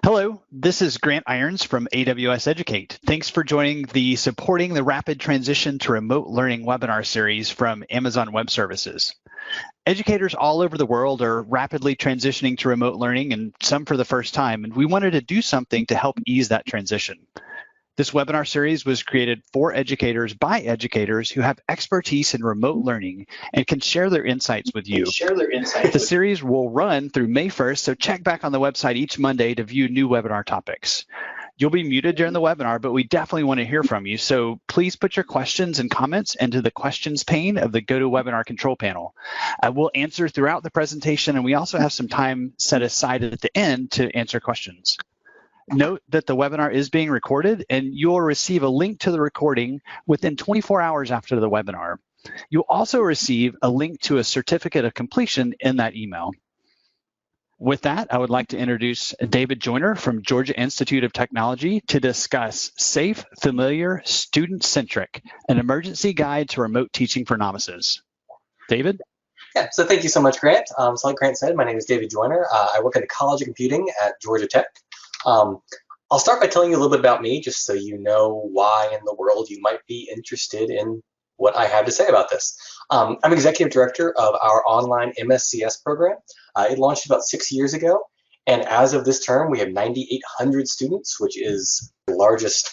Hello, this is Grant Irons from AWS Educate. Thanks for joining the Supporting the Rapid Transition to Remote Learning webinar series from Amazon Web Services. Educators all over the world are rapidly transitioning to remote learning, and some for the first time, and we wanted to do something to help ease that transition. This webinar series was created for educators by educators who have expertise in remote learning and can share their insights with you. The series will run through May 1st, so check back on the website each Monday to view new webinar topics. You'll be muted during the webinar, but we definitely want to hear from you, so please put your questions and comments into the questions pane of the GoToWebinar control panel. We'll answer throughout the presentation, and we also have some time set aside at the end to answer questions. Note that the webinar is being recorded, and you'll receive a link to the recording within 24 hours after the webinar. You'll also receive a link to a certificate of completion in that email. With that, I would like to introduce David Joyner from Georgia Institute of Technology to discuss Safe, Familiar, Student-Centric, an emergency guide to remote teaching for novices. David? Yeah, so thank you so much, Grant. So like Grant said, my name is David Joyner. I work in the College of Computing at Georgia Tech. I'll start by telling you a little bit about me, just so you know why in the world you might be interested in what I have to say about this. I'm executive director of our online MSCS program. It launched about 6 years ago, and as of this term, we have 9,800 students, which is the largest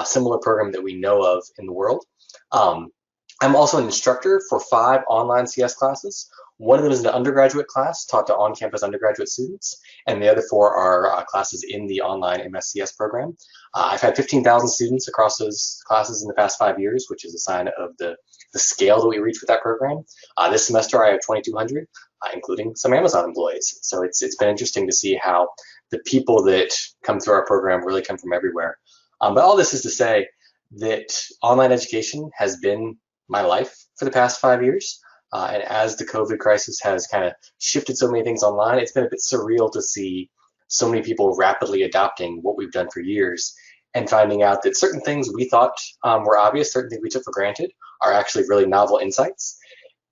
similar program that we know of in the world. I'm also an instructor for 5 online CS classes. One of them is an undergraduate class taught to on-campus undergraduate students, and the other 4 are classes in the online MSCS program. I've had 15,000 students across those classes in the past 5 years, which is a sign of the scale that we reach with that program. This semester I have 2,200, including some Amazon employees. So it's been interesting to see how the people that come through our program really come from everywhere. But all this is to say that online education has been my life for the past 5 years. And as the COVID crisis has kind of shifted so many things online, it's been a bit surreal to see so many people rapidly adopting what we've done for years and finding out that certain things we thought were obvious, certain things we took for granted, are actually really novel insights.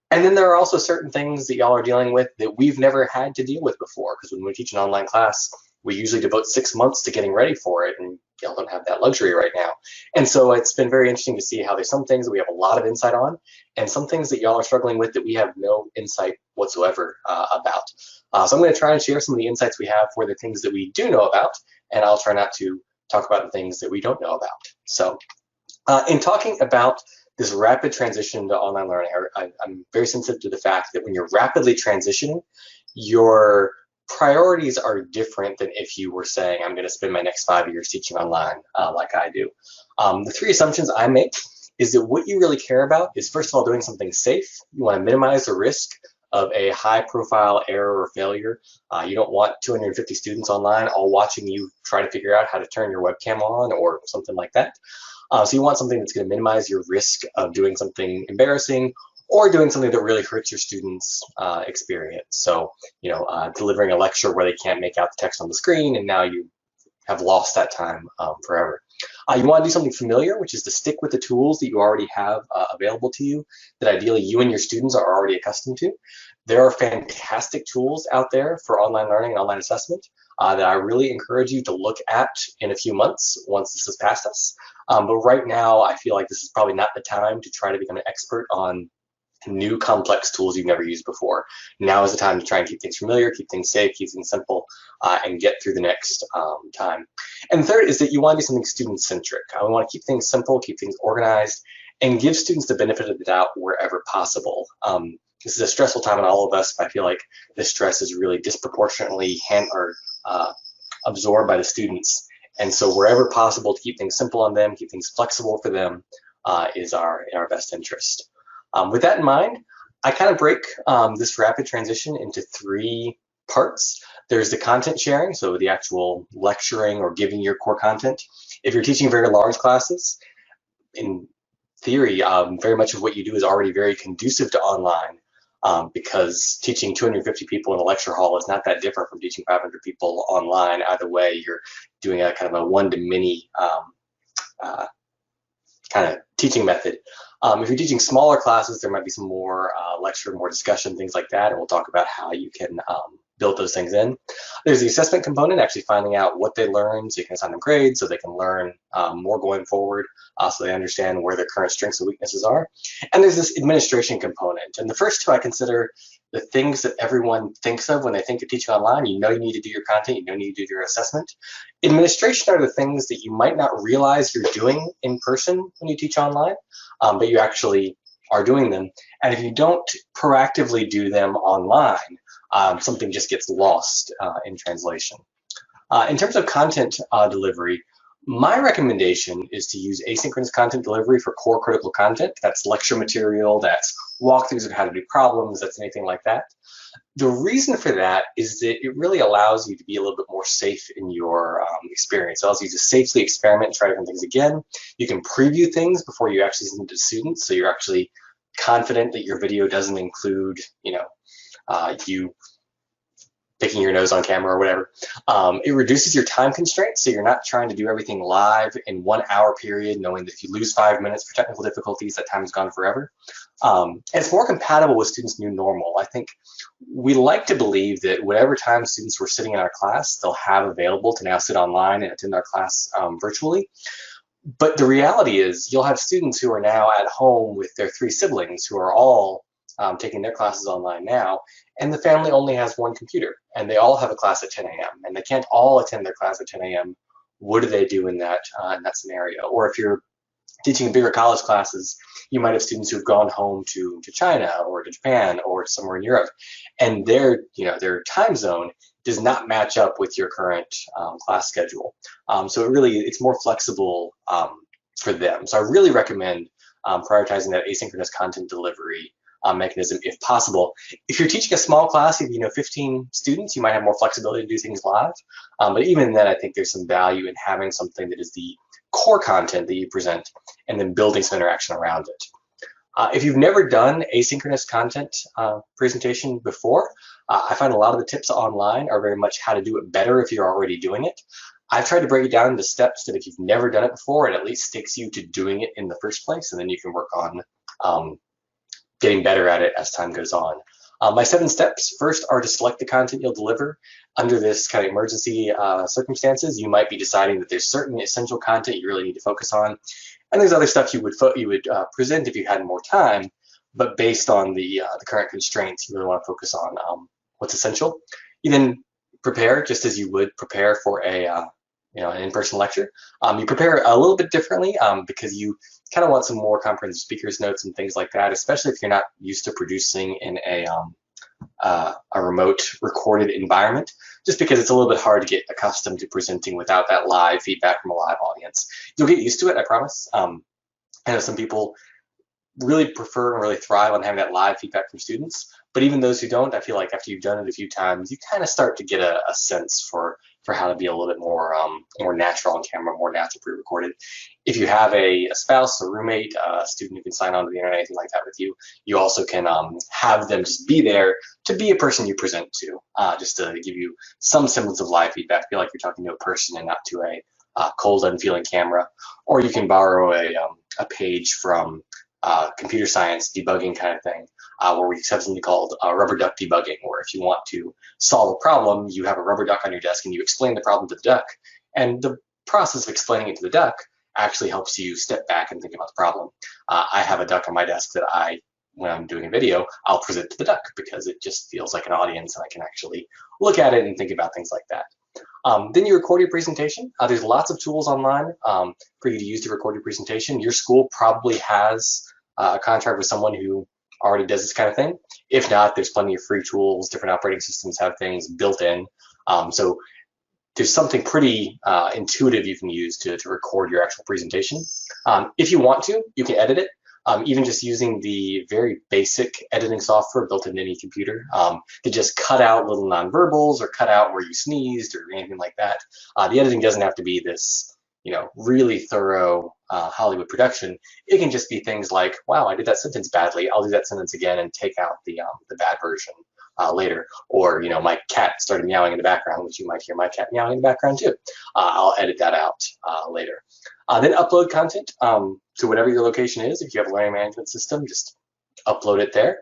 And then there are also certain things that y'all are dealing with that we've never had to deal with before, because when we teach an online class, we usually devote 6 months to getting ready for it, and y'all don't have that luxury right now. And so it's been very interesting to see how there's some things that we have a lot of insight on, and some things that y'all are struggling with that we have no insight whatsoever about. So I'm going to try and share some of the insights we have for the things that we do know about, and I'll try not to talk about the things that we don't know about. So in talking about this rapid transition to online learning, I'm very sensitive to the fact that when you're rapidly transitioning, your priorities are different than if you were saying, I'm going to spend my next 5 years teaching online like I do. The 3 assumptions I make is that what you really care about is, first of all, doing something safe. You want to minimize the risk of a high-profile error or failure. You don't want 250 students online all watching you try to figure out how to turn your webcam on or something like that. So you want something that's going to minimize your risk of doing something embarrassing or doing something that really hurts your students' experience. So, delivering a lecture where they can't make out the text on the screen, and now you have lost that time forever. You want to do something familiar, which is to stick with the tools that you already have available to you, that ideally you and your students are already accustomed to. There are fantastic tools out there for online learning and online assessment that I really encourage you to look at in a few months once this has passed us. But right now, I feel like this is probably not the time to try to become an expert on new complex tools you've never used before. Now is the time to try and keep things familiar, keep things safe, keep things simple, and get through the next time. And third is that you want to do something student-centric. We want to keep things simple, keep things organized, and give students the benefit of the doubt wherever possible. This is a stressful time on all of us, but I feel like this stress is really disproportionately absorbed by the students. And so wherever possible, to keep things simple on them, keep things flexible for them, is in our best interest. With that in mind, I kind of break this rapid transition into 3 parts. There's the content sharing, so the actual lecturing or giving your core content. If you're teaching very large classes, in theory, very much of what you do is already very conducive to online, because teaching 250 people in a lecture hall is not that different from teaching 500 people online. Either way, you're doing a kind of a one-to-many kind of teaching method. If you're teaching smaller classes, there might be some more lecture, more discussion, things like that, and we'll talk about how you can built those things in. There's the assessment component, actually finding out what they learned so you can assign them grades so they can learn more going forward, so they understand where their current strengths and weaknesses are. And there's this administration component. And the first two I consider the things that everyone thinks of when they think of teaching online. You know you need to do your content, you know you need to do your assessment. Administration are the things that you might not realize you're doing in person when you teach online, but you actually are doing them. And if you don't proactively do them online, something just gets lost in translation. In terms of content delivery, my recommendation is to use asynchronous content delivery for core critical content. That's lecture material, that's walkthroughs of how to do problems, that's anything like that. The reason for that is that it really allows you to be a little bit more safe in your experience. It allows you to safely experiment and try different things again. You can preview things before you actually send it to students, so you're actually confident that your video doesn't include, you picking your nose on camera or whatever. It reduces your time constraints, so you're not trying to do everything live in 1 hour period, knowing that if you lose 5 minutes for technical difficulties, that time is gone forever. And it's more compatible with students' new normal. I think we like to believe that whatever time students were sitting in our class, they'll have available to now sit online and attend our class virtually. But the reality is you'll have students who are now at home with their 3 siblings who are all taking their classes online now, and the family only has 1 computer, and they all have a class at 10 a.m., and they can't all attend their class at 10 a.m. What do they do in that scenario? Or if you're teaching bigger college classes, you might have students who've gone home to China or to Japan or somewhere in Europe, and their time zone does not match up with your current class schedule. So it's more flexible for them. So I really recommend prioritizing that asynchronous content delivery mechanism if possible. If you're teaching a small class, if 15 students, you might have more flexibility to do things live. But even then, I think there's some value in having something that is the core content that you present and then building some interaction around it. If you've never done asynchronous content presentation before, I find a lot of the tips online are very much how to do it better if you're already doing it. I've tried to break it down into steps that if you've never done it before, it at least sticks you to doing it in the first place, and then you can work on getting better at it as time goes on. My 7 steps first are to select the content you'll deliver. Under this kind of emergency circumstances, you might be deciding that there's certain essential content you really need to focus on, and there's other stuff you would present if you had more time, but based on the current constraints, you really want to focus on what's essential. You then prepare just as you would prepare for an in-person lecture. You prepare a little bit differently because you kind of want some more comprehensive speakers notes and things like that, especially if you're not used to producing in a remote recorded environment, just because it's a little bit hard to get accustomed to presenting without that live feedback from a live audience. You'll get used to it, I promise. I know some people really prefer and really thrive on having that live feedback from students, but even those who don't, I feel like after you've done it a few times, you kind of start to get a sense for how to be a little bit more natural on camera, more natural pre-recorded. If you have a spouse, a roommate, a student who can sign on to the internet, anything like that with you, you also can have them just be there to be a person you present to, just to give you some semblance of live feedback, feel like you're talking to a person and not to a cold, unfeeling camera. Or you can borrow a page from computer science debugging kind of thing, where we have something called rubber duck debugging, where if you want to solve a problem, you have a rubber duck on your desk and you explain the problem to the duck. And the process of explaining it to the duck actually helps you step back and think about the problem. I have a duck on my desk that when I'm doing a video, I'll present to the duck because it just feels like an audience and I can actually look at it and think about things like that. Then you record your presentation. There's lots of tools online for you to use to record your presentation. Your school probably has a contract with someone who already does this kind of thing. If not, there's plenty of free tools. Different operating systems have things built in. So there's something pretty intuitive you can use to record your actual presentation. If you want to, you can edit it. Even just using the very basic editing software built into any computer to just cut out little nonverbals or cut out where you sneezed or anything like that. The editing doesn't have to be this, really thorough Hollywood production. It can just be things like, wow, I did that sentence badly. I'll do that sentence again and take out the bad version later. Or, my cat started meowing in the background, which you might hear my cat meowing in the background too. I'll edit that out later. Then upload content to whatever your location is. If you have a learning management system, just upload it there.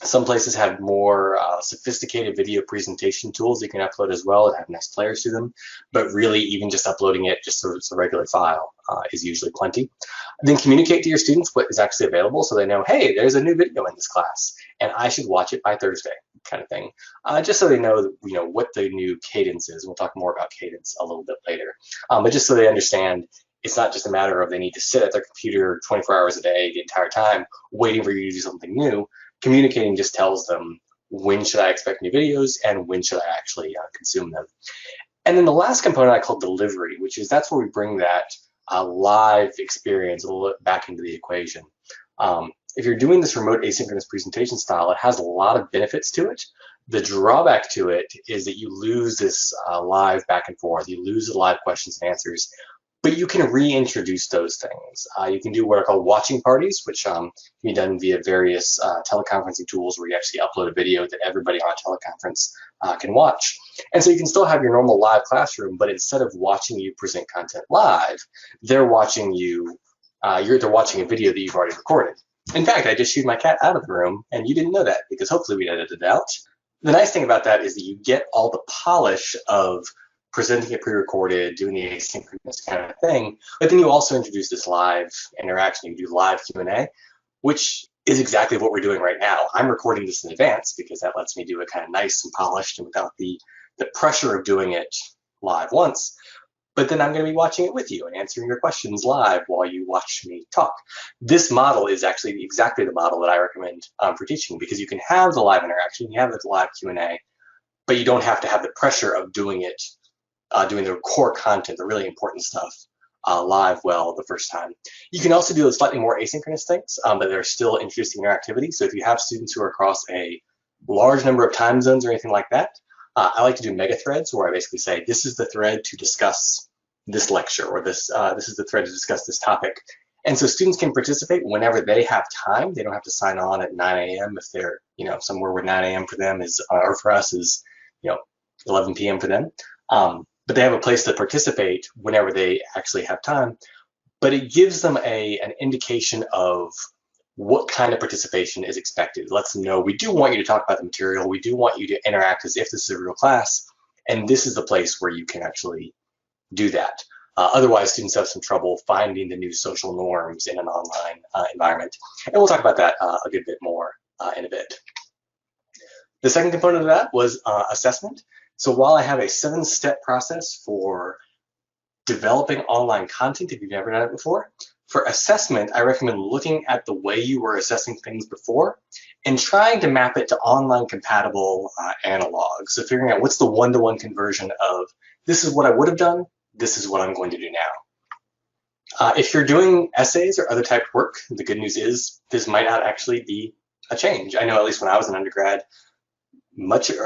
Some places have more sophisticated video presentation tools you can upload as well and have nice players to them. But really, even just uploading it just so it's a regular file is usually plenty. Then communicate to your students what is actually available so they know, hey, there's a new video in this class and I should watch it by Thursday, kind of thing. Just so they know, what the new cadence is. We'll talk more about cadence a little bit later. But just so they understand, it's not just a matter of they need to sit at their computer 24 hours a day the entire time waiting for you to do something new. Communicating just tells them when should I expect new videos and when should I actually consume them. And then the last component I call delivery, which is that's where we bring that live experience a little bit back into the equation. If you're doing this remote asynchronous presentation style, it has a lot of benefits to it. The drawback to it is that you lose this live back and forth. You lose the live questions and answers. But you can reintroduce those things. You can do what are called watching parties, which can be done via various teleconferencing tools where you actually upload a video that everybody on a teleconference can watch. And so you can still have your normal live classroom, but instead of watching you present content live, they're watching you, they're watching a video that you've already recorded. In fact, I just shooed my cat out of the room, and you didn't know that because hopefully we edited it out. The nice thing about that is that you get all the polish of presenting it pre-recorded, doing the asynchronous kind of thing, but then you also introduce this live interaction. You do live Q&A, which is exactly what we're doing right now. I'm recording this in advance because that lets me do it kind of nice and polished and without the pressure of doing it live once. But then I'm going to be watching it with you and answering your questions live while you watch me talk. This model is actually exactly the model that I recommend for teaching because you can have the live interaction, you have the live Q&A, but you don't have to have the pressure of doing it doing the core content, the really important stuff, live well the first time. You can also do slightly more asynchronous things, but they're still introducing interactivity. So if you have students who are across a large number of time zones or anything like that, I like to do mega threads where I basically say, this is the thread to discuss this lecture, or this is the thread to discuss this topic. And so students can participate whenever they have time. They don't have to sign on at 9 a.m. if they're, somewhere where 9 a.m. for them is, or for us is, 11 p.m. for them. But they have a place to participate whenever they actually have time. But it gives them an indication of what kind of participation is expected. It lets them know, we do want you to talk about the material. We do want you to interact as if this is a real class. And this is the place where you can actually do that. Otherwise, students have some trouble finding the new social norms in an online environment. And we'll talk about that a good bit more in a bit. The second component of that was assessment. So while I have a 7-step process for developing online content, if you've never done it before, for assessment, I recommend looking at the way you were assessing things before and trying to map it to online compatible analogs. So figuring out what's the one-to-one conversion of this is what I would have done, this is what I'm going to do now. If you're doing essays or other typed work, the good news is this might not actually be a change. I know at least when I was an undergrad, much of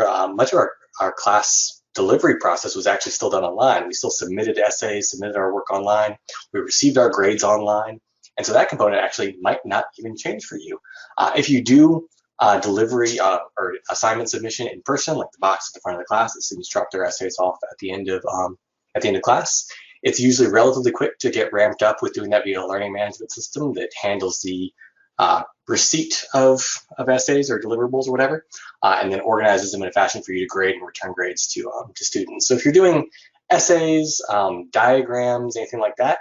our class delivery process was actually still done online. We still submitted essays, submitted our work online. We received our grades online. And so that component actually might not even change for you. If you do delivery or assignment submission in person, like the box at the front of the class, that students drop their essays off at the end of class, it's usually relatively quick to get ramped up with doing that via a learning management system that handles the receipt of essays or deliverables or whatever, and then organizes them in a fashion for you to grade and return grades to students. So if you're doing essays, diagrams, anything like that,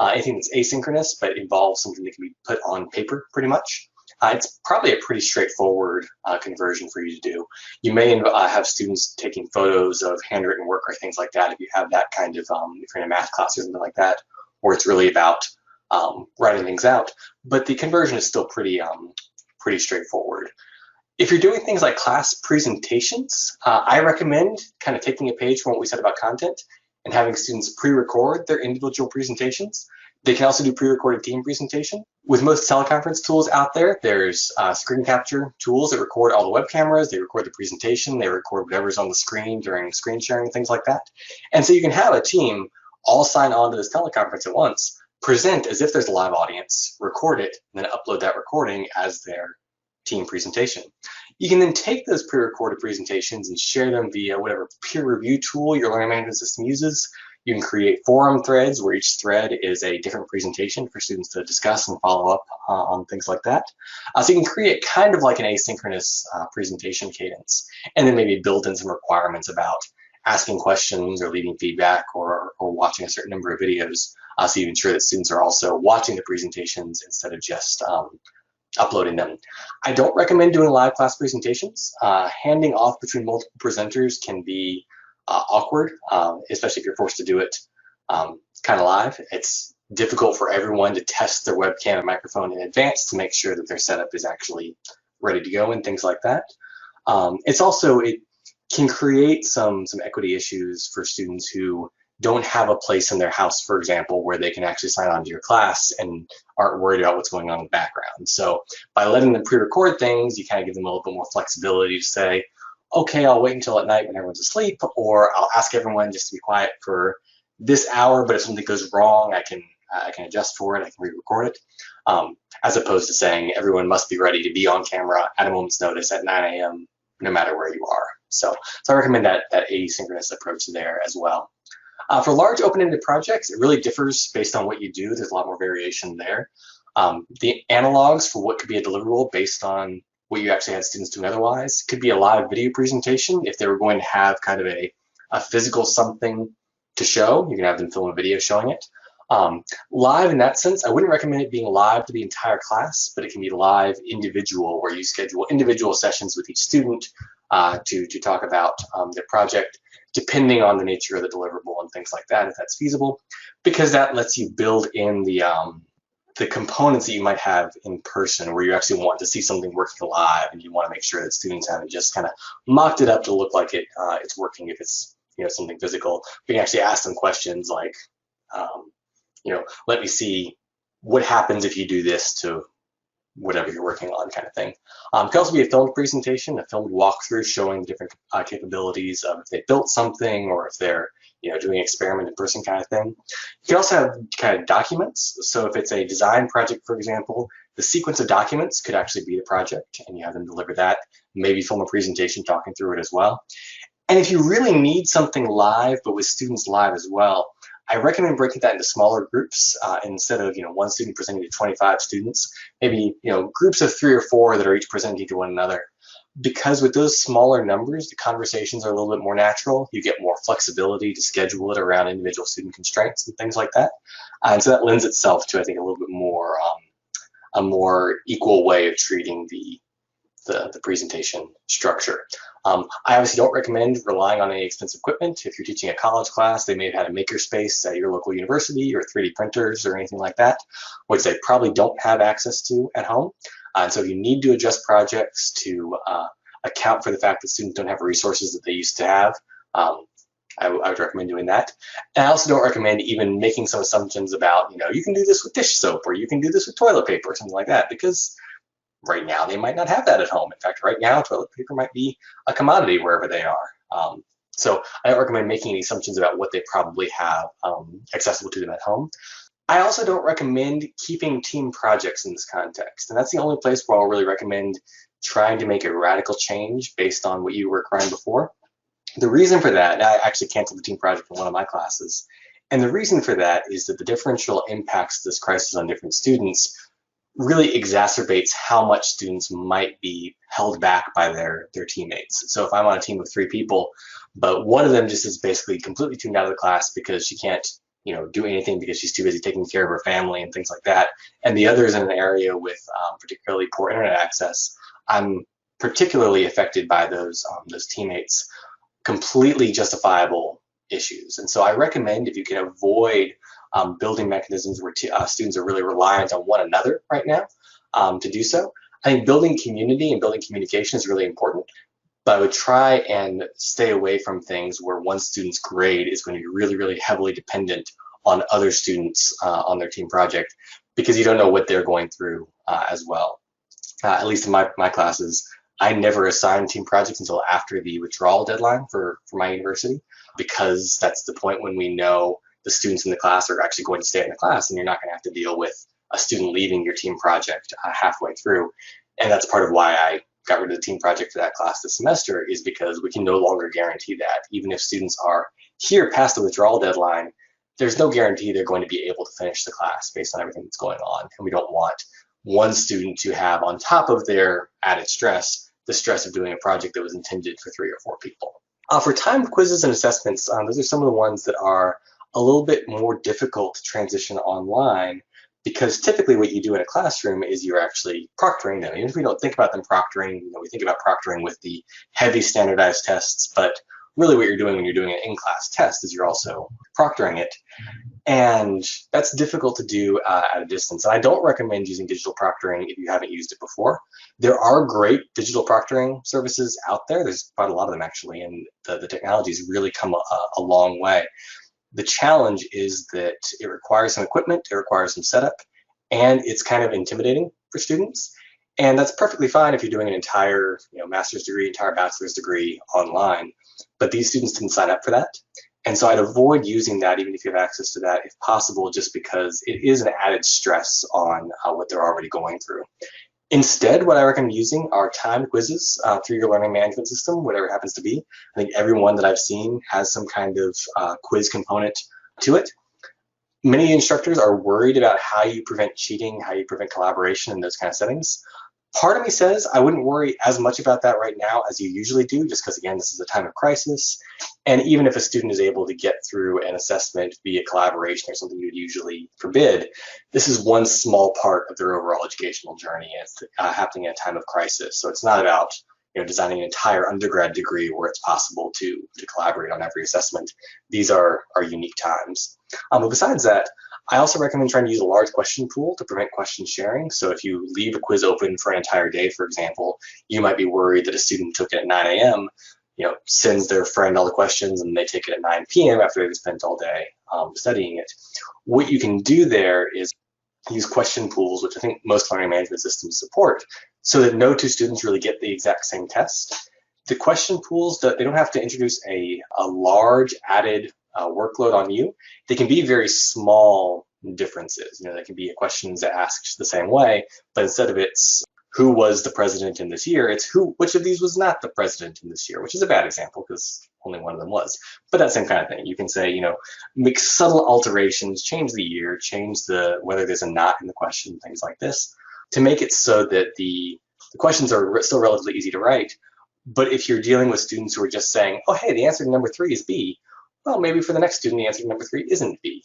anything that's asynchronous but involves something that can be put on paper pretty much, it's probably a pretty straightforward conversion for you to do. You may have students taking photos of handwritten work or things like that if you have that kind of, if you're in a math class or something like that, or it's really about writing things out, but the conversion is still pretty straightforward. If you're doing things like class presentations, I recommend kind of taking a page from what we said about content and having students pre-record their individual presentations. They can also do pre-recorded team presentation. With most teleconference tools out there, there's screen capture tools that record all the web cameras, they record the presentation, they record whatever's on the screen during screen sharing, things like that. And so you can have a team all sign on to this teleconference at once, present as if there's a live audience, record it, and then upload that recording as their team presentation. You can then take those pre-recorded presentations and share them via whatever peer review tool your learning management system uses. You can create forum threads where each thread is a different presentation for students to discuss and follow up on things like that. So you can create kind of like an asynchronous presentation cadence, and then maybe build in some requirements about asking questions or leaving feedback or watching a certain number of videos, so you ensure that students are also watching the presentations instead of just uploading them. I don't recommend doing live class presentations. Handing off between multiple presenters can be awkward, especially if you're forced to do it kind of live. It's difficult for everyone to test their webcam and microphone in advance to make sure that their setup is actually ready to go and things like that. It can create some equity issues for students who don't have a place in their house, for example, where they can actually sign on to your class and aren't worried about what's going on in the background. So by letting them pre-record things, you kind of give them a little bit more flexibility to say, okay, I'll wait until at night when everyone's asleep, or I'll ask everyone just to be quiet for this hour, but if something goes wrong, I can adjust for it, I can re-record it, as opposed to saying everyone must be ready to be on camera at a moment's notice at 9 a.m. no matter where you are. So I recommend that asynchronous approach there as well. For large open-ended projects, it really differs based on what you do. There's a lot more variation there. The analogs for what could be a deliverable based on what you actually had students doing otherwise could be a live video presentation. If they were going to have kind of a physical something to show, you can have them film a video showing it. Live in that sense, I wouldn't recommend it being live to the entire class, but it can be live individual, where you schedule individual sessions with each student to talk about their project, depending on the nature of the deliverable and things like that, if that's feasible, because that lets you build in the components that you might have in person, where you actually want to see something working live, and you want to make sure that students haven't just kind of mocked it up to look like it's working if it's something physical. We can actually ask them questions like, let me see what happens if you do this to whatever you're working on, kind of thing. It can also be a filmed presentation, a filmed walkthrough showing the different capabilities of if they built something or if they're doing an experiment in person, kind of thing. You can also have kind of documents. So if it's a design project, for example, the sequence of documents could actually be the project, and you have them deliver that, maybe film a presentation talking through it as well. And if you really need something live, but with students live as well, I recommend breaking that into smaller groups instead of one student presenting to 25 students. Maybe groups of 3 or 4 that are each presenting to one another. Because with those smaller numbers, the conversations are a little bit more natural. You get more flexibility to schedule it around individual student constraints and things like that. And so that lends itself to, I think, a little bit more a more equal way of treating the presentation structure. I obviously don't recommend relying on any expensive equipment. If you're teaching a college class, they may have had a makerspace at your local university or 3D printers or anything like that, which they probably don't have access to at home. And so if you need to adjust projects to account for the fact that students don't have resources that they used to have, I would recommend doing that. And I also don't recommend even making some assumptions about, you can do this with dish soap or you can do this with toilet paper or something like that, because right now they might not have that at home. In fact, right now toilet paper might be a commodity wherever they are. So I don't recommend making any assumptions about what they probably have accessible to them at home. I also don't recommend keeping team projects in this context. And that's the only place where I'll really recommend trying to make a radical change based on what you were requiring before. The reason for that, and I actually canceled the team project in one of my classes, and the reason for that is that the differential impacts of this crisis on different students really exacerbates how much students might be held back by their teammates. So if I'm on a team of 3 people, but one of them just is basically completely tuned out of the class because she can't do anything because she's too busy taking care of her family and things like that, and the other is in an area with particularly poor internet access, I'm particularly affected by those teammates. Completely justifiable issues. And so I recommend, if you can avoid building mechanisms where students are really reliant on one another right now to do so, I think building community and building communication is really important. But I would try and stay away from things where one student's grade is going to be really, really heavily dependent on other students on their team project, because you don't know what they're going through as well. At least in my classes, I never assigned team projects until after the withdrawal deadline for my university, because that's the point when we know the students in the class are actually going to stay in the class, and you're not going to have to deal with a student leaving your team project halfway through. And that's part of why I got rid of the team project for that class this semester, is because we can no longer guarantee that. Even if students are Here, past the withdrawal deadline, there's no guarantee they're going to be able to finish the class based on everything that's going on. And we don't want one student to have, on top of their added stress, the stress of doing a project that was intended for 3 or 4 people. For timed quizzes and assessments, those are some of the ones that are a little bit more difficult to transition online, because typically what you do in a classroom is you're actually proctoring them. Even if we don't think about them proctoring, we think about proctoring with the heavy standardized tests, but really what you're doing when you're doing an in-class test is you're also proctoring it. And that's difficult to do at a distance. And I don't recommend using digital proctoring if you haven't used it before. There are great digital proctoring services out there. There's quite a lot of them actually, and the technology's really come a long way. The challenge is that it requires some equipment, it requires some setup, and it's kind of intimidating for students. And that's perfectly fine if you're doing an entire master's degree, entire bachelor's degree online. But these students didn't sign up for that. And so I'd avoid using that even if you have access to that, if possible, just because it is an added stress on what they're already going through. Instead, what I recommend using are timed quizzes through your learning management system, whatever it happens to be. I think every one that I've seen has some kind of quiz component to it. Many instructors are worried about how you prevent cheating, how you prevent collaboration in those kind of settings. Part of me says I wouldn't worry as much about that right now as you usually do, just because, again, this is a time of crisis. And even if a student is able to get through an assessment via collaboration or something you would usually forbid, this is one small part of their overall educational journey. It's happening in a time of crisis. So it's not about designing an entire undergrad degree where it's possible to collaborate on every assessment. These are unique times. But besides that, I also recommend trying to use a large question pool to prevent question sharing. So if you leave a quiz open for an entire day, for example, you might be worried that a student took it at 9 a.m., sends their friend all the questions and they take it at 9 p.m. after they've spent all day studying it. What you can do there is use question pools, which I think most learning management systems support, so that no two students really get the exact same test. The question pools, they don't have to introduce a large added workload on you. They can be very small differences. They can be questions that asked the same way, but instead of it's who was the president in this year, it's which of these was not the president in this year, which is a bad example because only one of them was. But that same kind of thing. You can say, make subtle alterations, change the year, change whether there's a not in the question, things like this, to make it so that the questions are still relatively easy to write. But if you're dealing with students who are just saying, oh, hey, the answer to number 3 is B, well, maybe for the next student, the answer to number 3 isn't B.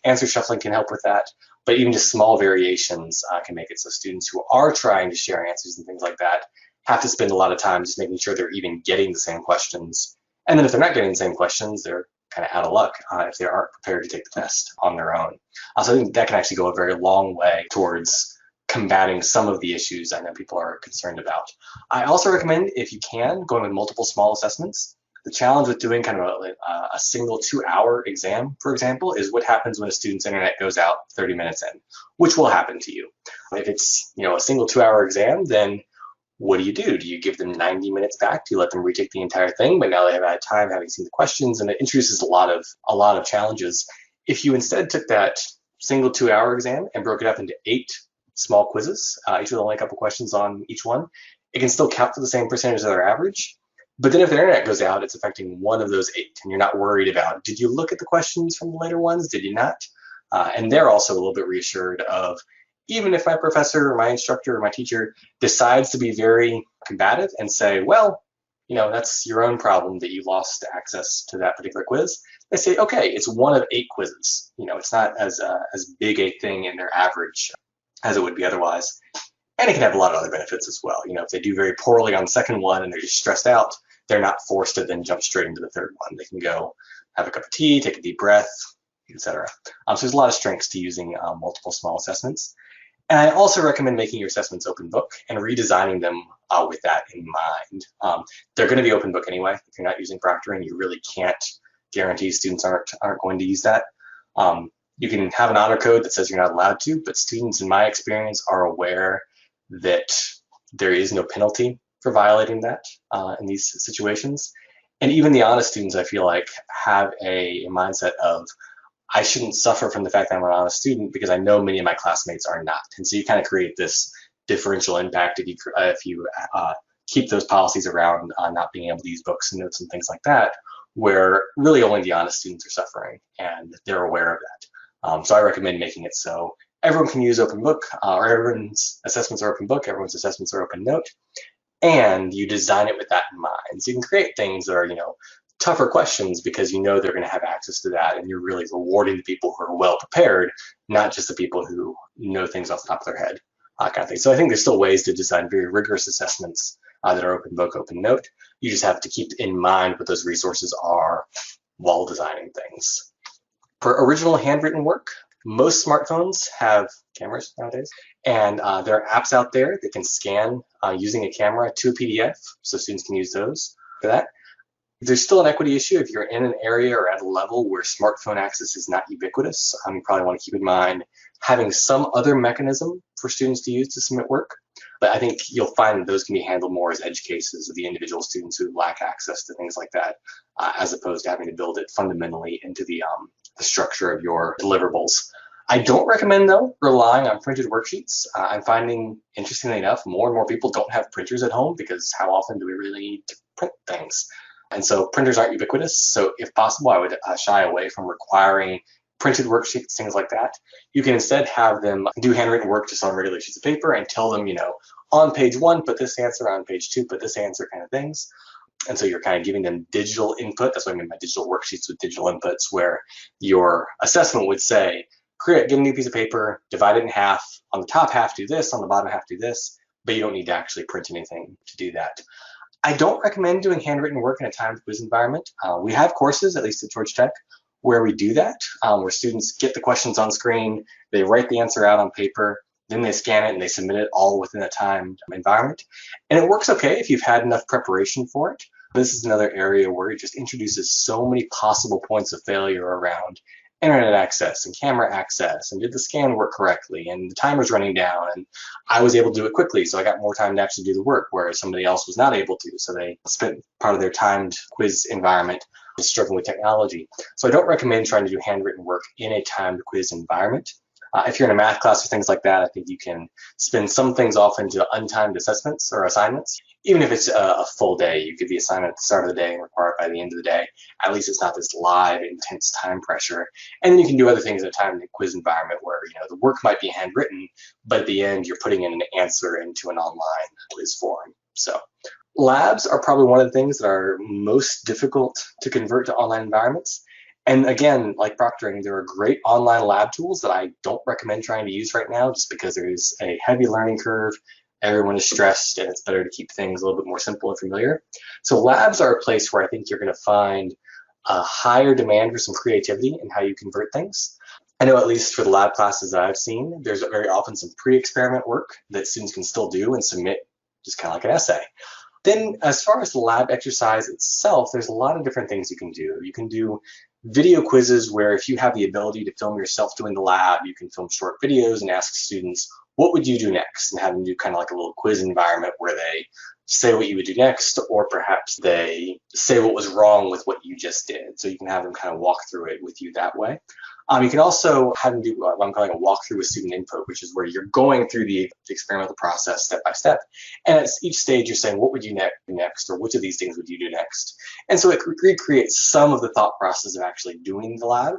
Answer shuffling can help with that, but even just small variations can make it so students who are trying to share answers and things like that have to spend a lot of time just making sure they're even getting the same questions. And then if they're not getting the same questions, they're kind of out of luck if they aren't prepared to take the test on their own. So I think that can actually go a very long way towards combating some of the issues I know people are concerned about. I also recommend, if you can, going with multiple small assessments. The challenge with doing kind of a single 2-hour exam, for example, is what happens when a student's internet goes out 30 minutes in, which will happen to you. If it's a single 2-hour exam, then what do? Do you give them 90 minutes back? Do you let them retake the entire thing? But now they have had time having seen the questions, and it introduces a lot of challenges. If you instead took that single 2-hour exam and broke it up into 8 small quizzes, each with only a couple questions on each one, it can still count for the same percentage of their average. But then if the internet goes out, it's affecting one of those 8, and you're not worried about, did you look at the questions from the later ones? Did you not? And they're also a little bit reassured of, even if my professor or my instructor or my teacher decides to be very combative and say, well, that's your own problem that you lost access to that particular quiz. They say, okay, it's one of 8 quizzes. It's not as big a thing in their average as it would be otherwise. And it can have a lot of other benefits as well. If they do very poorly on the second one and they're just stressed out, they're not forced to then jump straight into the third one. They can go have a cup of tea, take a deep breath, etc. So there's a lot of strengths to using multiple small assessments. And I also recommend making your assessments open book and redesigning them with that in mind. They're going to be open book anyway. If you're not using proctoring, you really can't guarantee students aren't going to use that. You can have an honor code that says you're not allowed to, but students, in my experience, are aware that there is no penalty for violating that in these situations. And even the honest students, I feel like, have a mindset of, I shouldn't suffer from the fact that I'm an honest student because I know many of my classmates are not. And so you kind of create this differential impact if you keep those policies around not being able to use books and notes and things like that, where really only the honest students are suffering, and they're aware of that. So I recommend making it so everyone can use open book, or everyone's assessments are open book, everyone's assessments are open note, and you design it with that in mind. So you can create things that are, tougher questions because you know they're going to have access to that, and you're really rewarding the people who are well prepared, not just the people who know things off the top of their head, kind of thing. So I think there's still ways to design very rigorous assessments that are open book, open note. You just have to keep in mind what those resources are while designing things. For original handwritten work, most smartphones have cameras nowadays, and there are apps out there that can scan using a camera to a PDF, so students can use those for that. There's still an equity issue if you're in an area or at a level where smartphone access is not ubiquitous. You probably want to keep in mind having some other mechanism for students to use to submit work. But I think you'll find that those can be handled more as edge cases of the individual students who lack access to things like that, as opposed to having to build it fundamentally into the structure of your deliverables. I don't recommend, though, relying on printed worksheets. I'm finding, interestingly enough, more and more people don't have printers at home because how often do we really need to print things? And so printers aren't ubiquitous. So if possible, I would shy away from requiring printed worksheets, things like that. You can instead have them do handwritten work just on regular sheets of paper and tell them, on page 1, put this answer, on page 2, put this answer, kind of things. And so you're kind of giving them digital input. That's what I mean by digital worksheets with digital inputs, where your assessment would say, get a new piece of paper, divide it in half. On the top half, do this. On the bottom half, do this. But you don't need to actually print anything to do that. I don't recommend doing handwritten work in a timed quiz environment. We have courses, at least at Georgia Tech, where we do that, where students get the questions on screen, they write the answer out on paper, then they scan it and they submit it all within a timed environment. And it works okay if you've had enough preparation for it. This is another area where it just introduces so many possible points of failure around internet access and camera access, and did the scan work correctly, and the timer's running down, and I was able to do it quickly, so I got more time to actually do the work, whereas somebody else was not able to, so they spent part of their timed quiz environment just struggling with technology. So I don't recommend trying to do handwritten work in a timed quiz environment. If you're in a math class or things like that, I think you can spin some things off into untimed assessments or assignments. Even if it's a full day, you give the assignment at the start of the day and require it by the end of the day. At least it's not this live, intense time pressure. And then you can do other things in a timed quiz environment where the work might be handwritten, but at the end you're putting in an answer into an online quiz form. So labs are probably one of the things that are most difficult to convert to online environments. And again, like proctoring, there are great online lab tools that I don't recommend trying to use right now just because there is a heavy learning curve. Everyone is stressed, and it's better to keep things a little bit more simple and familiar. So labs are a place where I think you're going to find a higher demand for some creativity in how you convert things. I know, at least for the lab classes that I've seen, there's very often some pre-experiment work that students can still do and submit just kind of like an essay. Then as far as the lab exercise itself, there's a lot of different things you can do. You can do video quizzes where if you have the ability to film yourself doing the lab, you can film short videos and ask students, what would you do next? And have them do kind of like a little quiz environment where they say what you would do next, or perhaps they say what was wrong with what you just did. So you can have them kind of walk through it with you that way. You can also have them do what I'm calling a walkthrough with student input, which is where you're going through the experimental process step by step. And at each stage, you're saying, what would you do next, or which of these things would you do next? And so it recreates some of the thought process of actually doing the lab.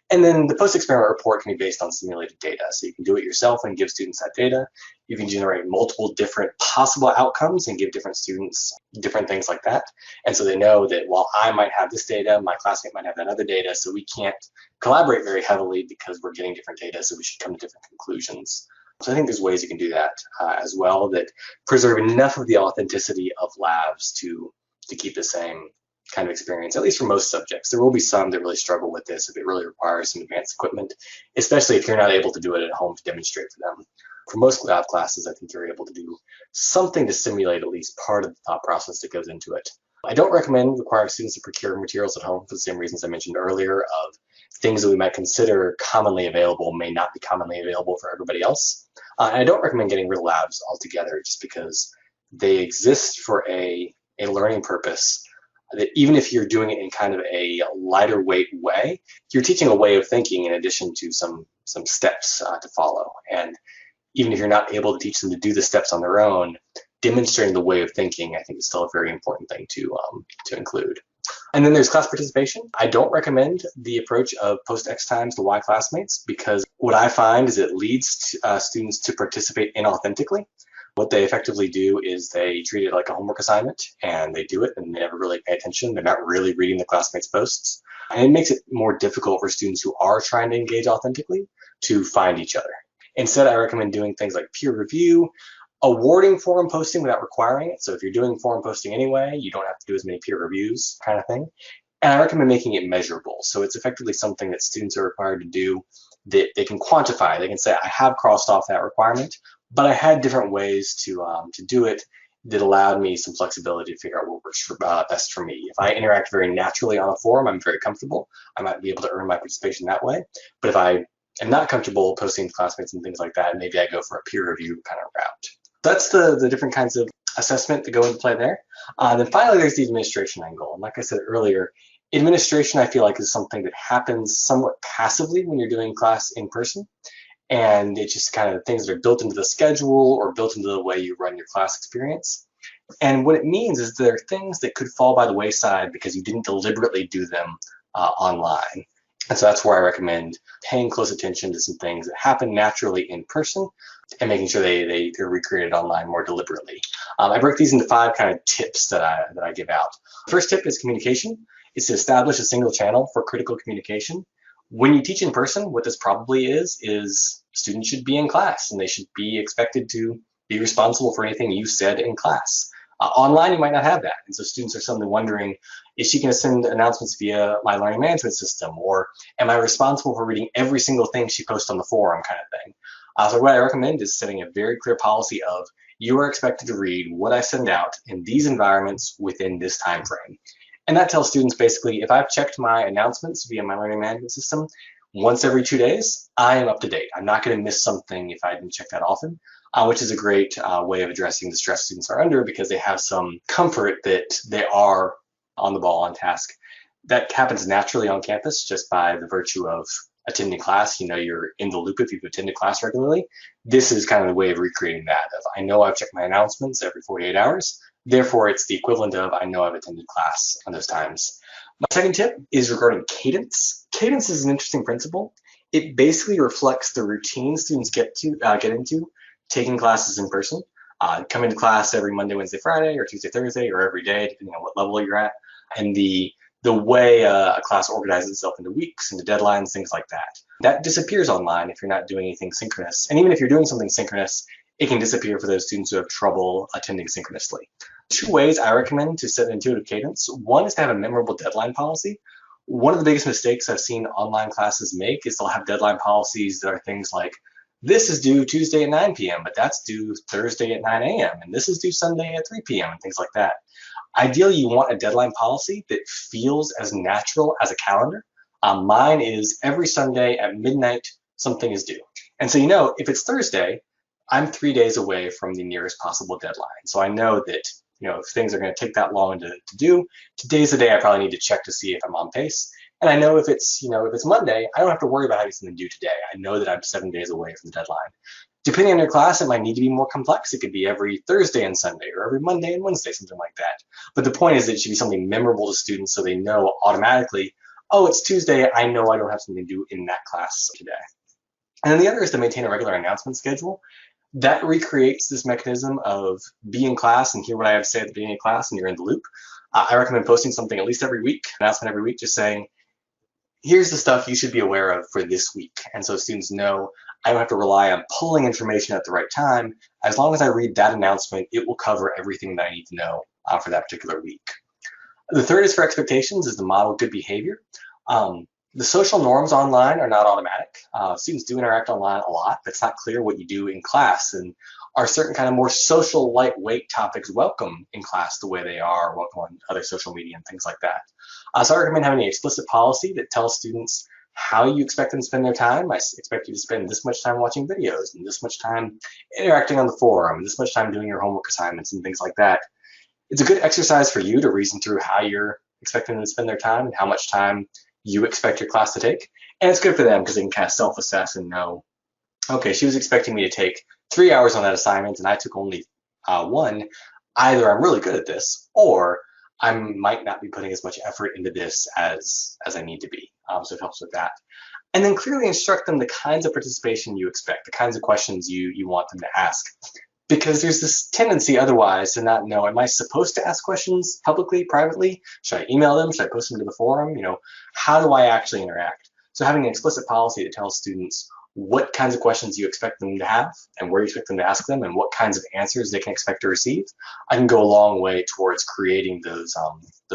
And then the post-experiment report can be based on simulated data. So you can do it yourself and give students that data. You can generate multiple different possible outcomes and give different students different things like that. And so they know that while I might have this data, my classmate might have that other data, so we can't collaborate very heavily because we're getting different data, so we should come to different conclusions. So I think there's ways you can do that as well that preserve enough of the authenticity of labs to keep the same kind of experience, at least for most subjects. There will be some that really struggle with this if it really requires some advanced equipment, especially if you're not able to do it at home to demonstrate for them. For most lab classes, I think you're able to do something to simulate at least part of the thought process that goes into it. I don't recommend requiring students to procure materials at home for the same reasons I mentioned earlier of things that we might consider commonly available may not be commonly available for everybody else. And I don't recommend getting rid of labs altogether just because they exist for a learning purpose. That even if you're doing it in kind of a lighter weight way, you're teaching a way of thinking in addition to some steps to follow. And even if you're not able to teach them to do the steps on their own, demonstrating the way of thinking, I think, is still a very important thing to include. And then there's class participation. I don't recommend the approach of post X times to Y classmates because what I find is it leads students to participate inauthentically. What they effectively do is they treat it like a homework assignment and they do it and they never really pay attention. They're not really reading the classmates' posts. And it makes it more difficult for students who are trying to engage authentically to find each other. Instead, I recommend doing things like peer review, awarding forum posting without requiring it. So if you're doing forum posting anyway, you don't have to do as many peer reviews kind of thing. And I recommend making it measurable. So it's effectively something that students are required to do that they can quantify. They can say, I have crossed off that requirement, but I had different ways to do it that allowed me some flexibility to figure out what works best for me. If I interact very naturally on a forum, I'm very comfortable. I might be able to earn my participation that way. But if I am not comfortable posting to classmates and things like that, maybe I go for a peer review kind of route. That's the different kinds of assessment that go into play there. Then finally, there's the administration angle. And like I said earlier, administration, I feel like, is something that happens somewhat passively when you're doing class in person. And it's just kind of things that are built into the schedule or built into the way you run your class experience. And what it means is there are things that could fall by the wayside because you didn't deliberately do them online. And so that's where I recommend paying close attention to some things that happen naturally in person and making sure they're recreated online more deliberately. I break these into 5 kind of tips that I give out. The first tip is communication. It's to establish a single channel for critical communication. When you teach in person, what this probably is students should be in class and they should be expected to be responsible for anything you said in class. Online, you might not have that. And so students are suddenly wondering, is she going to send announcements via my learning management system? Or am I responsible for reading every single thing she posts on the forum kind of thing? So what I recommend is setting a very clear policy of you are expected to read what I send out in these environments within this time frame. And that tells students basically, if I've checked my announcements via my learning management system once every 2 days, I am up to date. I'm not going to miss something if I didn't check that often, which is a great way of addressing the stress students are under because they have some comfort that they are on the ball, on task. That happens naturally on campus just by the virtue of attending class. You know, you're in the loop if you've attended class regularly. This is kind of the way of recreating that. Of I know I've checked my announcements every 48 hours. Therefore, it's the equivalent of I know I've attended class on those times. My second tip is regarding cadence. Cadence is an interesting principle. It basically reflects the routine students get into taking classes in person. Coming to class every Monday, Wednesday, Friday, or Tuesday, Thursday, or every day, depending on what level you're at, and the way a class organizes itself into weeks, into deadlines, things like that. That disappears online if you're not doing anything synchronous. And even if you're doing something synchronous, it can disappear for those students who have trouble attending synchronously. 2 ways I recommend to set an intuitive cadence. One is to have a memorable deadline policy. One of the biggest mistakes I've seen online classes make is they'll have deadline policies that are things like, this is due Tuesday at 9 p.m., but that's due Thursday at 9 a.m., and this is due Sunday at 3 p.m., and things like that. Ideally, you want a deadline policy that feels as natural as a calendar. Mine is every Sunday at midnight, something is due. And so, if it's Thursday, I'm 3 days away from the nearest possible deadline. So I know that, if things are going to take that long to do, today's the day I probably need to check to see if I'm on pace. And I know if it's Monday, I don't have to worry about having something due today. I know that I'm 7 days away from the deadline. Depending on your class, it might need to be more complex. It could be every Thursday and Sunday, or every Monday and Wednesday, something like that. But the point is that it should be something memorable to students so they know automatically, oh, it's Tuesday, I know I don't have something to do in that class today. And then the other is to maintain a regular announcement schedule. That recreates this mechanism of be in class and hear what I have to say at the beginning of class, and you're in the loop. I recommend posting something at least every week, announcement every week, just saying, here's the stuff you should be aware of for this week. And so students know I don't have to rely on pulling information at the right time. As long as I read that announcement, it will cover everything that I need to know for that particular week. The third is for expectations, is to model good behavior. The social norms online are not automatic. Students do interact online a lot, but it's not clear what you do in class. And are certain kind of more social lightweight topics welcome in class the way they are welcome on other social media and things like that. So I recommend having an explicit policy that tells students how you expect them to spend their time. I expect you to spend this much time watching videos and this much time interacting on the forum, and this much time doing your homework assignments and things like that. It's a good exercise for you to reason through how you're expecting them to spend their time and how much time you expect your class to take. And it's good for them because they can kind of self-assess and know, okay, she was expecting me to take 3 hours on that assignment and I took only 1. Either I'm really good at this, or I might not be putting as much effort into this as I need to be. So it helps with that. And then clearly instruct them the kinds of participation you expect, the kinds of questions you want them to ask. Because there's this tendency otherwise to not know, am I supposed to ask questions publicly, privately? Should I email them? Should I post them to the forum? How do I actually interact? So having an explicit policy that tells students what kinds of questions you expect them to have and where you expect them to ask them and what kinds of answers they can expect to receive, I can go a long way towards creating those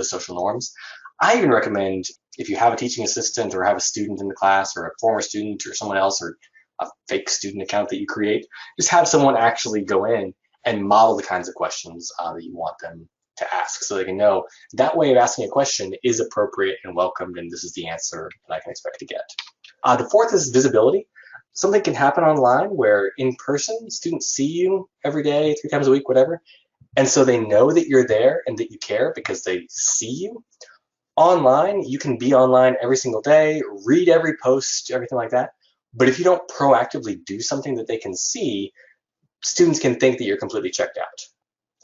social norms. I even recommend, if you have a teaching assistant or have a student in the class or a former student or someone else or a fake student account that you create, just have someone actually go in and model the kinds of questions that you want them to ask so they can know that way of asking a question is appropriate and welcomed and this is the answer that I can expect to get. The fourth is visibility. Something can happen online where in person students see you every day, 3 times a week, whatever, and so they know that you're there and that you care because they see you. Online, you can be online every single day, read every post, everything like that. But if you don't proactively do something that they can see, students can think that you're completely checked out.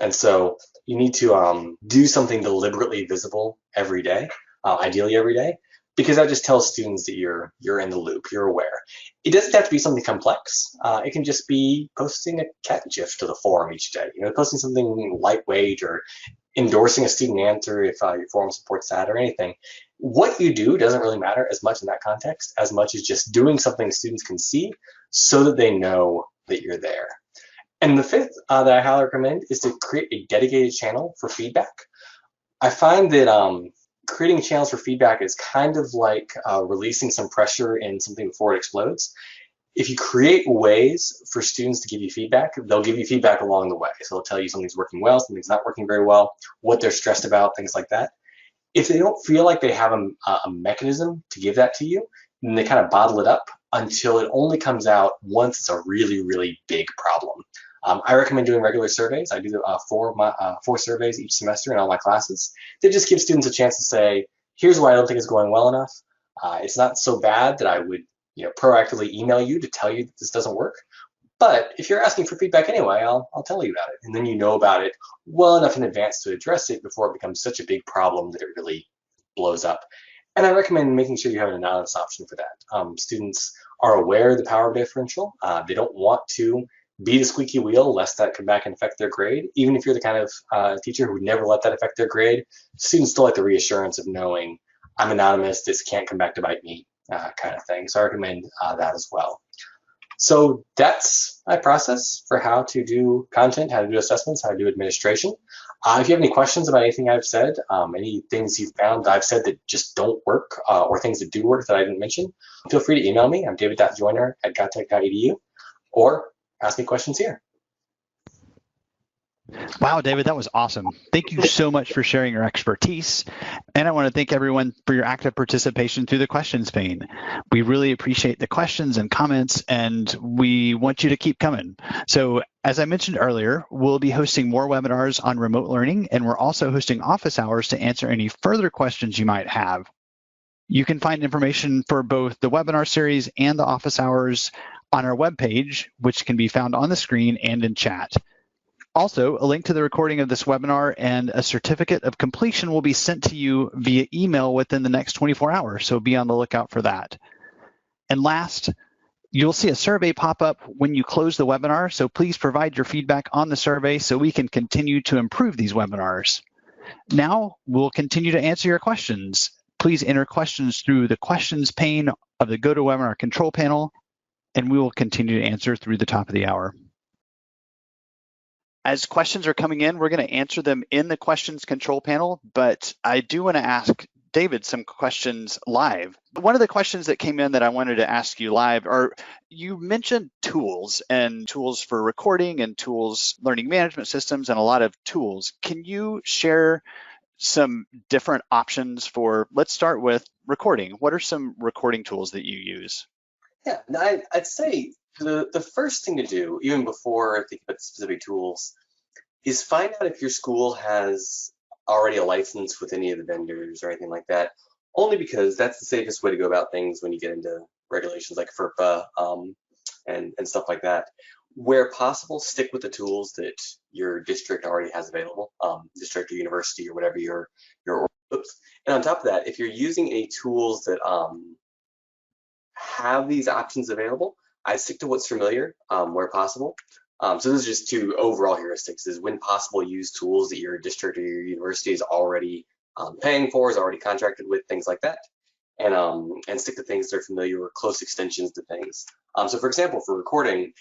And so you need to do something deliberately visible every day, ideally every day, because that just tells students that you're in the loop, you're aware. It doesn't have to be something complex. It can just be posting a cat gif to the forum each day, posting something lightweight or endorsing a student answer if your forum supports that or anything. What you do doesn't really matter as much in that context, as much as just doing something students can see so that they know that you're there. And the fifth that I highly recommend is to create a dedicated channel for feedback. I find that creating channels for feedback is kind of like releasing some pressure in something before it explodes. If you create ways for students to give you feedback, they'll give you feedback along the way. So they'll tell you something's working well, something's not working very well, what they're stressed about, things like that. If they don't feel like they have a mechanism to give that to you, then they kind of bottle it up until it only comes out once it's a really, really big problem. I recommend doing regular surveys. I do 4 surveys each semester in all my classes. That just give students a chance to say, here's why I don't think it's going well enough. It's not so bad that I would proactively email you to tell you that this doesn't work. But if you're asking for feedback anyway, I'll tell you about it. And then you know about it well enough in advance to address it before it becomes such a big problem that it really blows up. And I recommend making sure you have an anonymous option for that. Students are aware of the power differential. They don't want to be the squeaky wheel lest that come back and affect their grade. Even if you're the kind of teacher who would never let that affect their grade, students still like the reassurance of knowing I'm anonymous, this can't come back to bite me, kind of thing. So I recommend that as well. So that's my process for how to do content, how to do assessments, how to do administration. If you have any questions about anything I've said, any things you've found that I've said that just don't work, or things that do work that I didn't mention, feel free to email me. I'm david.joyner@gotech.edu, or ask me questions here. Wow, David, that was awesome. Thank you so much for sharing your expertise. And I want to thank everyone for your active participation through the questions pane. We really appreciate the questions and comments, and we want you to keep coming. So as I mentioned earlier, we'll be hosting more webinars on remote learning, and we're also hosting office hours to answer any further questions you might have. You can find information for both the webinar series and the office hours on our webpage, which can be found on the screen and in chat. Also, a link to the recording of this webinar and a certificate of completion will be sent to you via email within the next 24 hours, so be on the lookout for that. And last, you'll see a survey pop up when you close the webinar, so please provide your feedback on the survey so we can continue to improve these webinars. Now, we'll continue to answer your questions. Please enter questions through the questions pane of the GoToWebinar control panel, and we will continue to answer through the top of the hour. As questions are coming in, we're going to answer them in the questions control panel, but I do want to ask David some questions live. One of the questions that came in that I wanted to ask you live are, you mentioned tools and tools for recording and tools, learning management systems, and a lot of tools. Can you share some different options for, let's start with recording. What are some recording tools that you use? Yeah, I'd say the first thing to do, even before thinking about specific tools, is find out if your school has already a license with any of the vendors or anything like that, only because that's the safest way to go about things when you get into regulations like FERPA and stuff like that. Where possible, stick with the tools that your district already has available, district or university or whatever your oops. And on top of that, if you're using any tools that have these options available, I stick to what's familiar where possible. So this is just two overall heuristics: is when possible, use tools that your district or your university is already paying for, is already contracted with, things like that. And stick to things that are familiar or close extensions to things. So for example, for recording,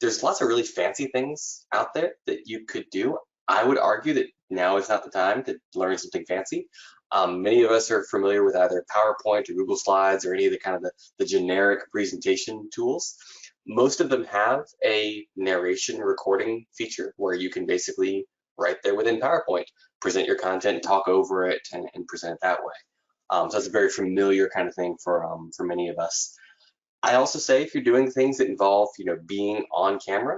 there's lots of really fancy things out there that you could do. I would argue that now is not the time to learn something fancy. Many of us are familiar with either PowerPoint or Google Slides or any of the kind of the generic presentation tools. Most of them have a narration recording feature where you can basically, right there within PowerPoint, present your content, talk over it, and present it that way. So that's a very familiar kind of thing for many of us. I also say if you're doing things that involve, being on camera,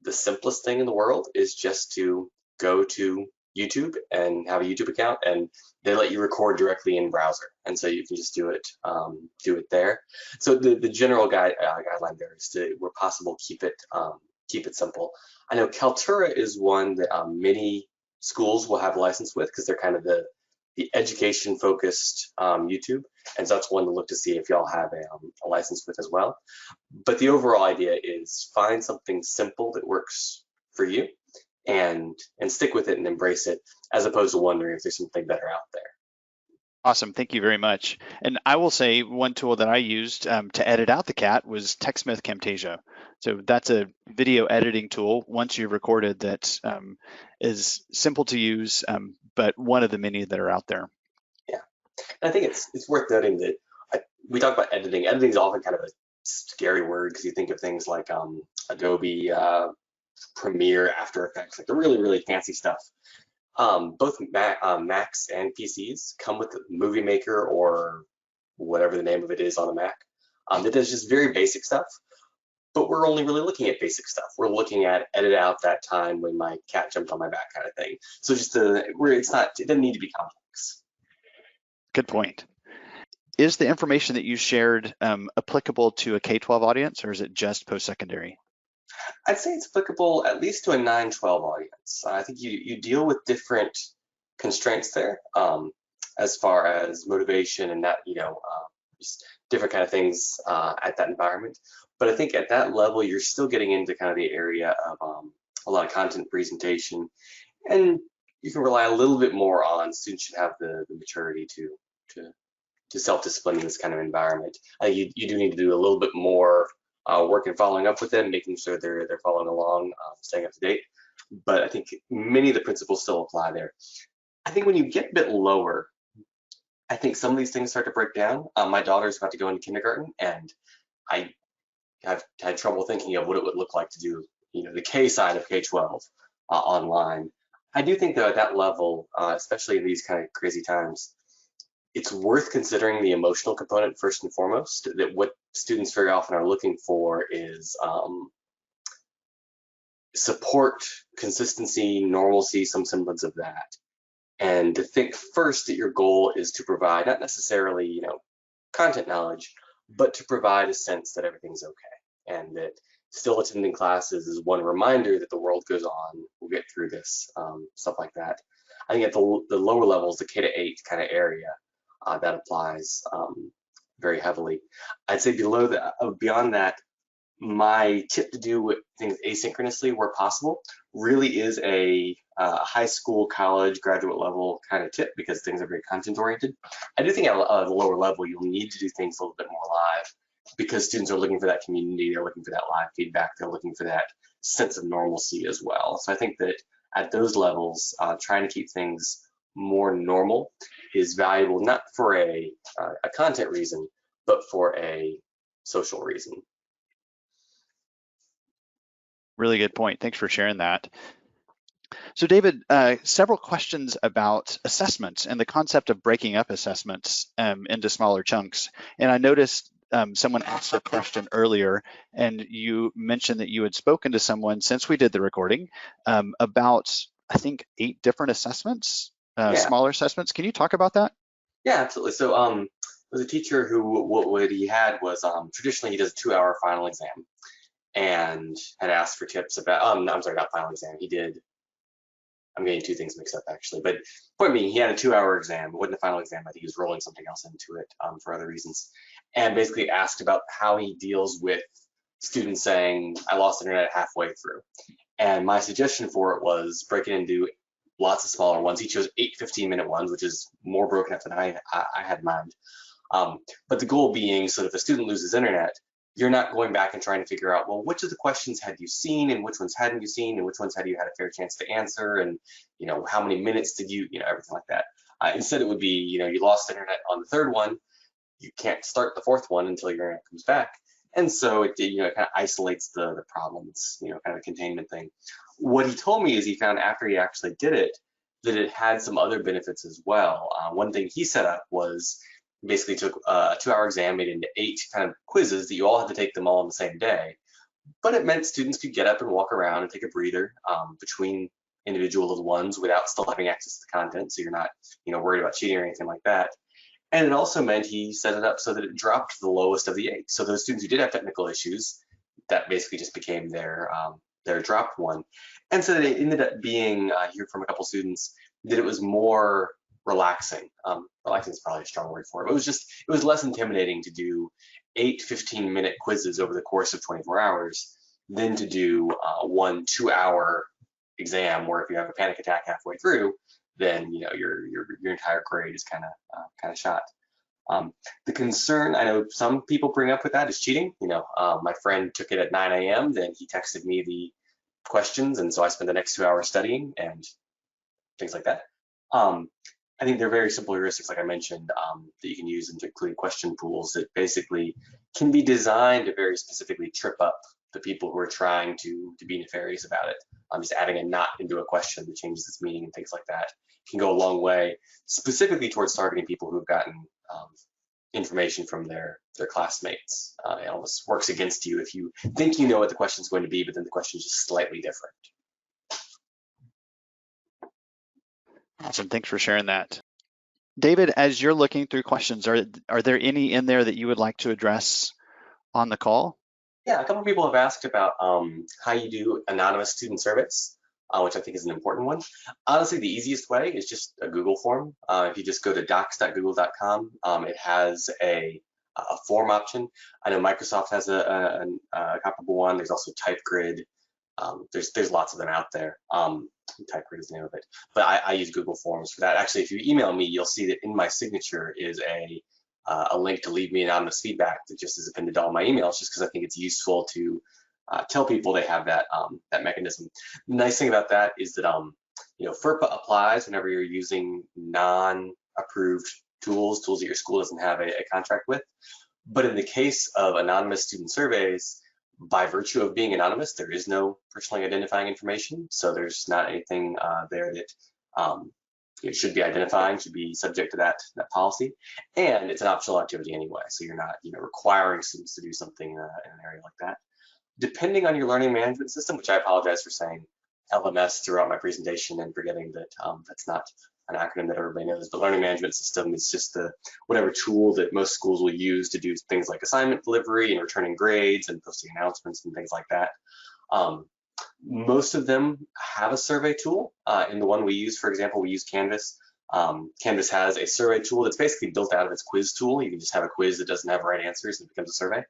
the simplest thing in the world is just to go to YouTube and have a YouTube account, and they let you record directly in browser, and so you can just do it there. So the general guideline there is to, where possible, keep it simple. I know Kaltura is one that many schools will have a license with because they're kind of the education focused YouTube, and so that's one to look to see if y'all have a license with as well. But the overall idea is find something simple that works for you and stick with it and embrace it, as opposed to wondering if there's something better out there. Awesome, thank you very much. And I will say one tool that I used to edit out the cat was TechSmith Camtasia. So that's a video editing tool once you've recorded that is simple to use, but one of the many that are out there. Yeah, and I think it's worth noting that we talk about editing. Editing is often kind of a scary word because you think of things like Adobe Premiere, After Effects, like the really, really fancy stuff. Both Macs and PCs come with Movie Maker or whatever the name of it is on a Mac. That does just very basic stuff, but we're only really looking at basic stuff. We're looking at edit out that time when my cat jumped on my back kind of thing. So just it doesn't need to be complex. Good point. Is the information that you shared applicable to a K-12 audience, or is it just post-secondary? I'd say it's applicable at least to a 9-12 audience. I think you deal with different constraints there as far as motivation and that, just different kind of things at that environment. But I think at that level, you're still getting into kind of the area of a lot of content presentation, and you can rely a little bit more on students should have the maturity to self-discipline in this kind of environment. You do need to do a little bit more work and following up with them, making sure they're following along, staying up to date. But I think many of the principles still apply there. I think when you get a bit lower, I think some of these things start to break down. My daughter's about to go into kindergarten, and I have had trouble thinking of what it would look like to do, the K side of K-12 online. I do think though at that level, especially in these kind of crazy times, it's worth considering the emotional component first and foremost. That what students very often are looking for is support, consistency, normalcy, some semblance of that. And to think first that your goal is to provide not necessarily, content knowledge, but to provide a sense that everything's okay, and that still attending classes is one reminder that the world goes on, we'll get through this, stuff like that. I think at the lower levels, the K-8 kind of area, that applies very heavily. I'd say beyond that, my tip to do things asynchronously where possible really is a high school, college, graduate level kind of tip, because things are very content oriented. I do think at a lower level, you'll need to do things a little bit more live, because students are looking for that community, they're looking for that live feedback, they're looking for that sense of normalcy as well. So I think that at those levels, trying to keep things more normal is valuable, not for a content reason, but for a social reason. Really good point. Thanks for sharing that. So David, several questions about assessments and the concept of breaking up assessments into smaller chunks. And I noticed someone asked a question earlier, and you mentioned that you had spoken to someone since we did the recording about, I think, 8 different assessments, smaller assessments. Can you talk about that? Yeah, absolutely. So there was a teacher who, what he had was traditionally he does a 2-hour final exam. and had asked for tips about, I'm sorry, not final exam. He did, I'm getting two things mixed up actually, but point being, he had a 2-hour exam. It wasn't a final exam. I think he was rolling something else into it for other reasons, and basically asked about how he deals with students saying, I lost internet halfway through. And my suggestion for it was break it into lots of smaller ones. He chose 8 15-minute ones, which is more broken up than I had in mind. But the goal being so that if a student loses internet, you're not going back and trying to figure out, well, which of the questions had you seen and which ones hadn't you seen and which ones had you had a fair chance to answer and, how many minutes did you, everything like that. Instead, it would be, you lost internet on the third one. You can't start the fourth one until your internet comes back. And so it, kind of isolates the problems, kind of a containment thing. What he told me is he found after he actually did it, that it had some other benefits as well. One thing he set up was basically took a 2-hour exam made into 8 kind of quizzes that you all had to take them all on the same day. But it meant students could get up and walk around and take a breather between individual little ones without still having access to the content. So you're not, worried about cheating or anything like that. And it also meant he set it up so that it dropped to the lowest of the 8. So those students who did have technical issues, that basically just became their dropped one. And so it ended up being, I hear from a couple students, that it was more relaxing. Relaxing is probably a strong word for it. But it was less intimidating to do 8 15-minute quizzes over the course of 24 hours than to do 1 2-hour exam where if you have a panic attack halfway through, then your entire grade is kind of shot. The concern I know some people bring up with that is cheating. My friend took it at 9 a.m. Then he texted me the questions, and so I spent the next 2 hours studying and things like that. I think they're very simple heuristics, like I mentioned, that you can use to include question pools that basically can be designed to very specifically trip up the people who are trying to be nefarious about it. Just adding a not into a question that changes its meaning and things like that can go a long way, specifically towards targeting people who've gotten information from their classmates. It almost works against you if you think you know what the question is going to be, but then the question is just slightly different. Awesome, thanks for sharing that. David, as you're looking through questions, are there any in there that you would like to address on the call? Yeah, a couple of people have asked about how you do anonymous student surveys, which I think is an important one. Honestly, the easiest way is just a Google form. If you just go to docs.google.com, it has a form option. I know Microsoft has a comparable one. There's also TypeGrid. There's lots of them out there. TypeGrid is the name of it. But I use Google Forms for that. Actually, if you email me, you'll see that in my signature is a link to leave me anonymous feedback that just is appended to all my emails, just because I think it's useful to tell people they have that mechanism. The nice thing about that is that FERPA applies whenever you're using non-approved tools that your school doesn't have a contract with. But in the case of anonymous student surveys, by virtue of being anonymous, there is no personally identifying information. So there's not anything there that it should be identifying, should be subject to that policy. And it's an optional activity anyway. So you're not requiring students to do something in an area like that. Depending on your learning management system, which I apologize for saying LMS throughout my presentation and forgetting that that's not an acronym that everybody knows, but learning management system is just whatever tool that most schools will use to do things like assignment delivery and returning grades and posting announcements and things like that. Most of them have a survey tool. In the one we use, for example, we use Canvas. Canvas has a survey tool that's basically built out of its quiz tool. You can just have a quiz that doesn't have right answers and it becomes a survey.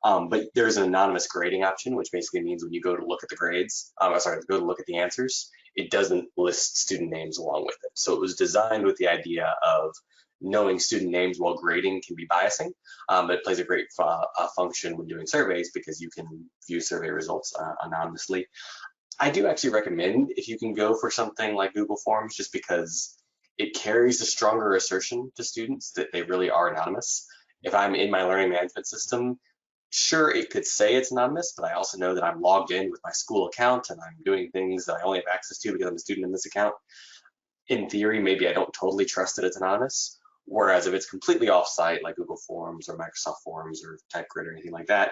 But there's an anonymous grading option, which basically means when you go to look at the grades, go to look at the answers, it doesn't list student names along with it. So it was designed with the idea of knowing student names while grading can be biasing, but it plays a great function when doing surveys because you can view survey results anonymously. I do actually recommend if you can go for something like Google Forms, just because it carries a stronger assertion to students that they really are anonymous. If I'm in my learning management system, sure, it could say it's anonymous, but I also know that I'm logged in with my school account and I'm doing things that I only have access to because I'm a student in this account. In theory, maybe I don't totally trust that it's anonymous. Whereas if it's completely off-site, like Google Forms or Microsoft Forms or TypeGrid or anything like that,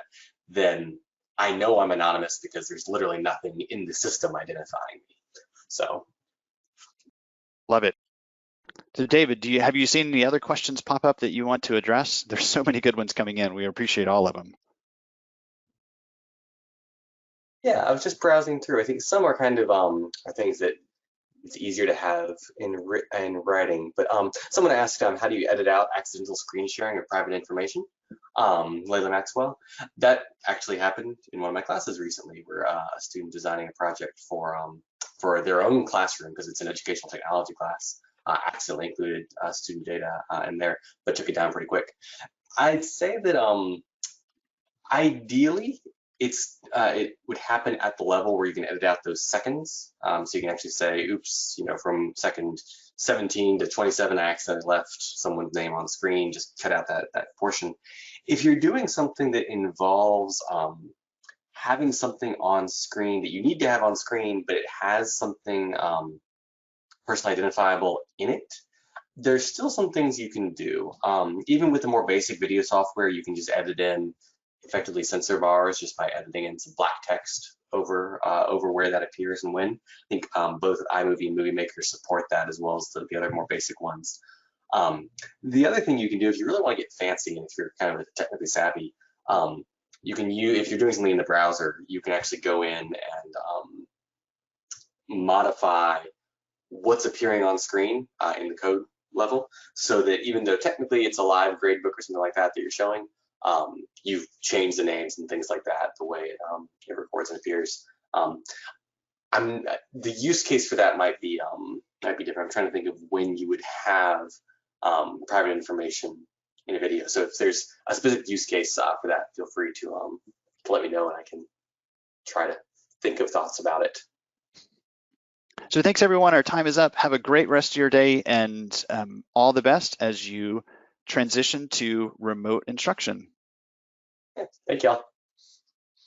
then I know I'm anonymous because there's literally nothing in the system identifying me. So, love it. So David, have you seen any other questions pop up that you want to address? There's so many good ones coming in. We appreciate all of them. Yeah, I was just browsing through. I think some are kind of are things that it's easier to have in writing. But someone asked, how do you edit out accidental screen sharing of private information? Layla Maxwell. That actually happened in one of my classes recently, where a student designing a project for their own classroom, because it's an educational technology class, accidentally included student data in there, but took it down pretty quick. I'd say that ideally, it would happen at the level where you can edit out those seconds. So you can actually say, oops, from second 17 to 27, I accidentally left someone's name on screen, just cut out that portion. If you're doing something that involves having something on screen that you need to have on screen, but it has something personally identifiable in it, there's still some things you can do. Even with the more basic video software, you can just edit in effectively censor bars just by editing in some black text over where that appears and when. I think both iMovie and Movie Maker support that, as well as the other more basic ones. The other thing you can do if you really want to get fancy and if you're kind of technically savvy, you can use, if you're doing something in the browser, you can actually go in and modify what's appearing on screen in the code level, so that even though technically it's a live grade book or something like that you're showing, you've changed the names and things like that, the way it records and appears. The use case for that might be different. I'm trying to think of when you would have private information in a video. So if there's a specific use case for that, feel free to let me know, and I can try to think of thoughts about it. So thanks everyone, our time is up. Have a great rest of your day, and all the best as you transition to remote instruction. Yeah, thank y'all.